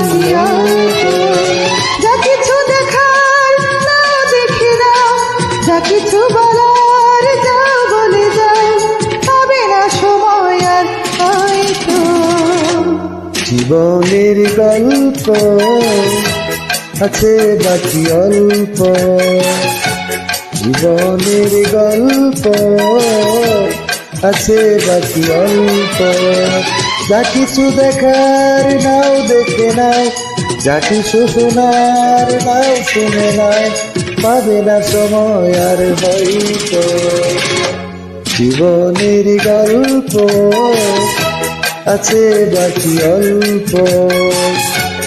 বাকি অল্প। যা কিছু দেখার নাও দেখে নাও, যা কিছু বলার যাও বলে যাও, পাবে না সময় আর হয়তো। জীবনের গল্প আছে বাকি অল্প, জীবনের গল্প আছে বাকি অল্প। যা কিছু দেখার নাও দেখে নাও, যা কিছু শোনার নাও শুনে নাও, পাবে না সময় আর হয়তো। জীবনের গল্প আছে বাকি অল্প।